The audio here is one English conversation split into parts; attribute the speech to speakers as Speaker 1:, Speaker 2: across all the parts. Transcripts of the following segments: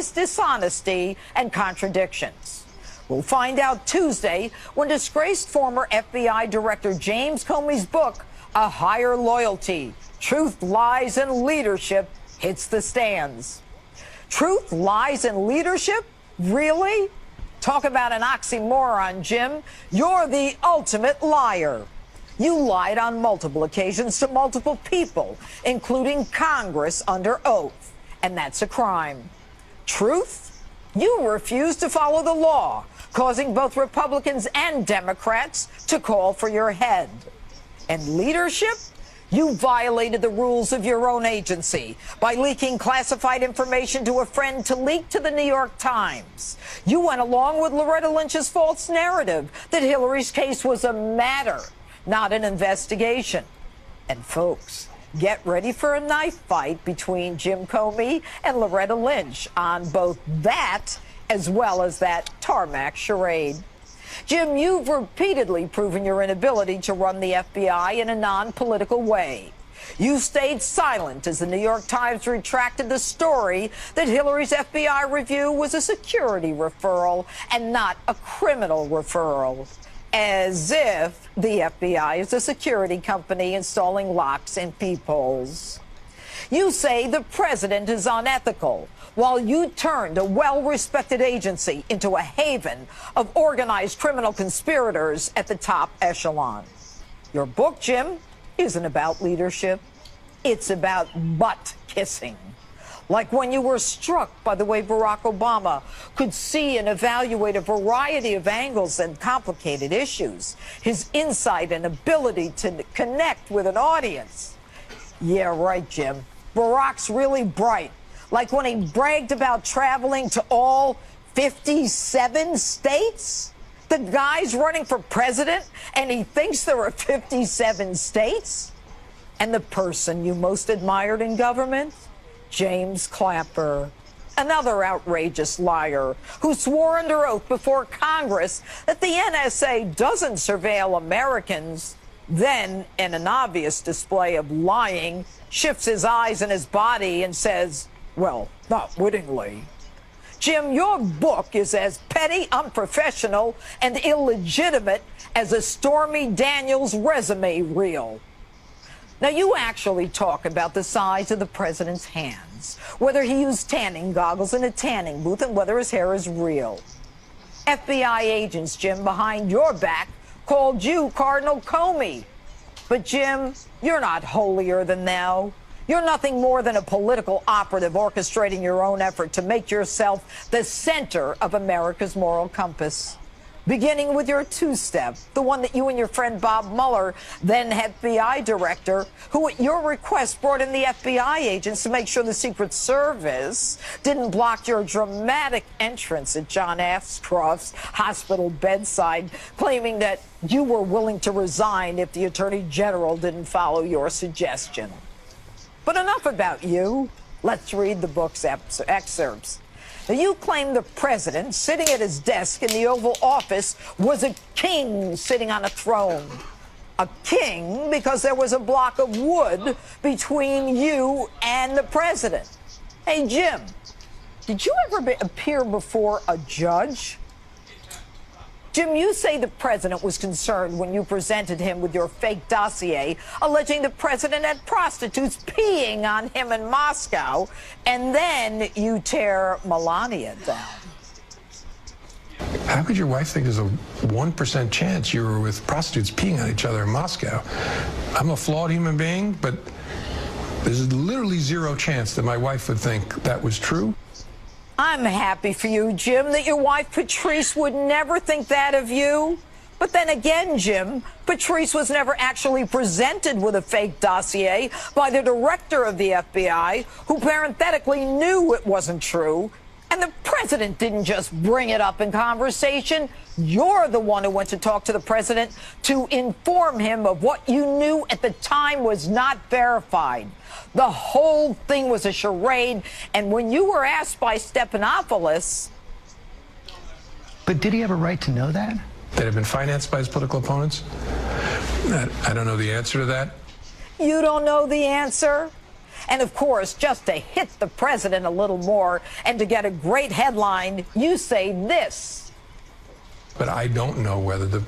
Speaker 1: lies, dishonesty, and contradictions. We'll find out Tuesday when disgraced former FBI Director James Comey's book, A Higher Loyalty, Truth, Lies, and Leadership, hits the stands. Truth, lies, and leadership? Really? Talk about an oxymoron, Jim. You're the ultimate liar. You lied on multiple occasions to multiple people, including Congress under oath, and that's a crime. Truth? You refused to follow the law, causing both Republicans and Democrats to call for your head. And leadership? You violated the rules of your own agency by leaking classified information to a friend to leak to the New York Times. You went along with Loretta Lynch's false narrative that Hillary's case was a matter, not an investigation. And folks, get ready for a knife fight between Jim Comey and Loretta Lynch on both that as well as that tarmac charade. Jim, you've repeatedly proven your inability to run the FBI in a non-political way. You stayed silent as the New York Times retracted the story that Hillary's FBI review was a security referral and not a criminal referral. As if the FBI is a security company installing locks and peepholes. You say the president is unethical, while you turned a well-respected agency into a haven of organized criminal conspirators at the top echelon. Your book, Jim, isn't about leadership. It's about butt kissing. Like when you were struck by the way Barack Obama could see and evaluate a variety of angles and complicated issues, his insight and ability to connect with an audience. Yeah, right, Jim. Barack's really bright. Like when he bragged about traveling to all 57 states? The guy's running for president and he thinks there are 57 states? And the person you most admired in government? James Clapper, another outrageous liar who swore under oath before Congress that the NSA doesn't surveil Americans, then, in an obvious display of lying, shifts his eyes and his body and says, well, not wittingly. Jim, your book is as petty, unprofessional, and illegitimate as a Stormy Daniels resume reel. Now, you actually talk about the size of the president's hands, whether he used tanning goggles in a tanning booth, and whether his hair is real. FBI agents, Jim, behind your back called you Cardinal Comey. But, Jim, you're not holier than thou. You're nothing more than a political operative orchestrating your own effort to make yourself the center of America's moral compass. Beginning with your two-step, the one that you and your friend Bob Mueller, then FBI director, who at your request brought in the FBI agents to make sure the Secret Service didn't block your dramatic entrance at John Ashcroft's hospital bedside, claiming that you were willing to resign if the Attorney General didn't follow your suggestion. But enough about you. Let's read the book's excerpts. Now, you claim the president, sitting at his desk in the Oval Office, was a king sitting on a throne. A king because there was a block of wood between you and the president. Hey, Jim, did you ever appear before a judge? Jim, you say the president was concerned when you presented him with your fake dossier, alleging the president had prostitutes peeing on him in Moscow, and then you tear Melania down.
Speaker 2: How could your wife think there's a 1% chance you were with prostitutes peeing on each other in Moscow? I'm a flawed human being, but there's literally zero chance that my wife would think that was true.
Speaker 1: I'm happy for you, Jim, that your wife Patrice would never think that of you. But then again, Jim, Patrice was never actually presented with a fake dossier by the director of the FBI, who parenthetically knew it wasn't true. And the president didn't just bring it up in conversation. You're the one who went to talk to the president to inform him of what you knew at the time was not verified. The whole thing was a charade. And when you were asked by Stephanopoulos...
Speaker 3: But did he have a right to know that?
Speaker 2: That had been financed by his political opponents? I don't know the answer to that.
Speaker 1: You don't know the answer? And of course, just to hit the president a little more and to get a great headline, you say this.
Speaker 2: But I don't know whether the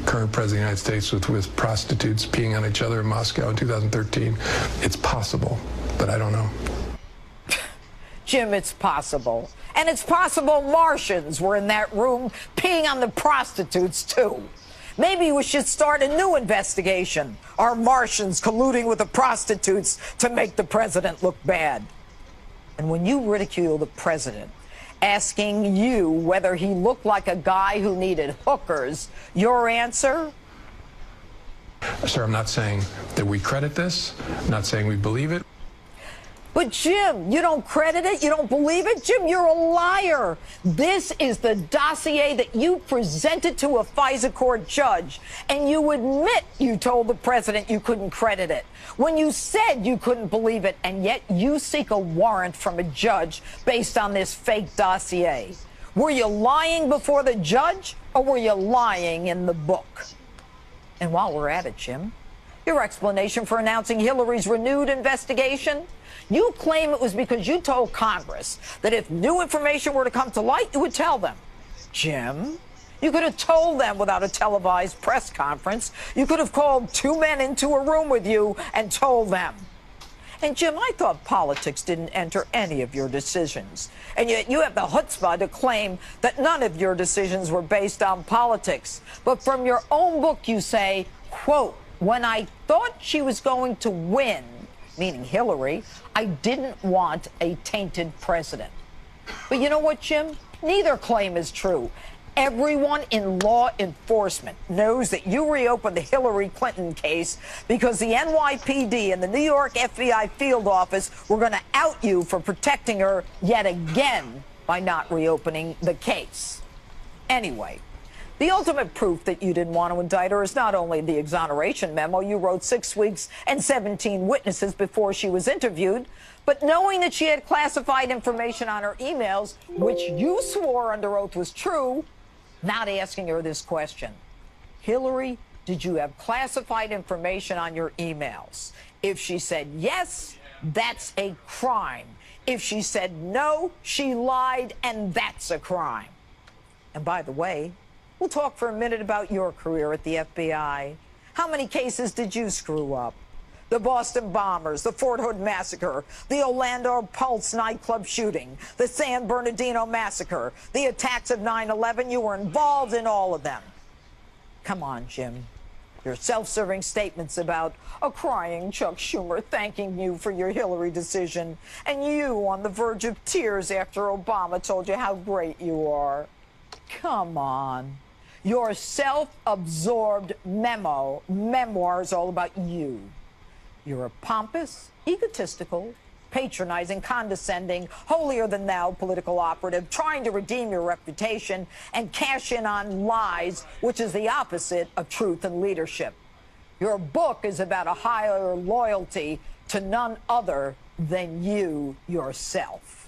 Speaker 2: current president of the United States was with prostitutes peeing on each other in Moscow in 2013. It's possible, but I don't know.
Speaker 1: Jim, it's possible. And it's possible Martians were in that room peeing on the prostitutes, too. Maybe we should start a new investigation. Are Martians colluding with the prostitutes to make the president look bad? And when you ridicule the president, asking you whether he looked like a guy who needed hookers, your answer?
Speaker 2: Sir, I'm not saying that we credit this. I'm not saying we believe it.
Speaker 1: But Jim, you don't credit it? You don't believe it? Jim, you're a liar. This is the dossier that you presented to a FISA court judge, and you admit you told the president you couldn't credit it when you said you couldn't believe it, and yet you seek a warrant from a judge based on this fake dossier. Were you lying before the judge, or were you lying in the book? And while we're at it, Jim, your explanation for announcing Hillary's renewed investigation? You claim it was because you told Congress that if new information were to come to light, you would tell them. Jim, you could have told them without a televised press conference. You could have called two men into a room with you and told them. And Jim, I thought politics didn't enter any of your decisions. And yet you have the chutzpah to claim that none of your decisions were based on politics. But from your own book, you say, quote, when I thought she was going to win, meaning Hillary, I didn't want a tainted president. But you know what, Jim? Neither claim is true. Everyone in law enforcement knows that you reopened the Hillary Clinton case because the NYPD and the New York FBI field office were going to out you for protecting her yet again by not reopening the case. Anyway, the ultimate proof that you didn't want to indict her is not only the exoneration memo you wrote 6 weeks and 17 witnesses before she was interviewed, but knowing that she had classified information on her emails, which you swore under oath was true, not asking her this question. Hillary, did you have classified information on your emails? If she said yes, that's a crime. If she said no, she lied, and that's a crime. And by the way, we'll talk for a minute about your career at the FBI. How many cases did you screw up? The Boston bombers, the Fort Hood massacre, the Orlando Pulse nightclub shooting, the San Bernardino massacre, the attacks of 9/11. You were involved in all of them. Come on, Jim. Your self-serving statements about a crying Chuck Schumer thanking you for your Hillary decision, and you on the verge of tears after Obama told you how great you are. Come on. Your self-absorbed memoir is all about you. You're a pompous, egotistical, patronizing, condescending, holier-than-thou political operative trying to redeem your reputation and cash in on lies, which is the opposite of truth and leadership. Your book is about a higher loyalty to none other than you yourself.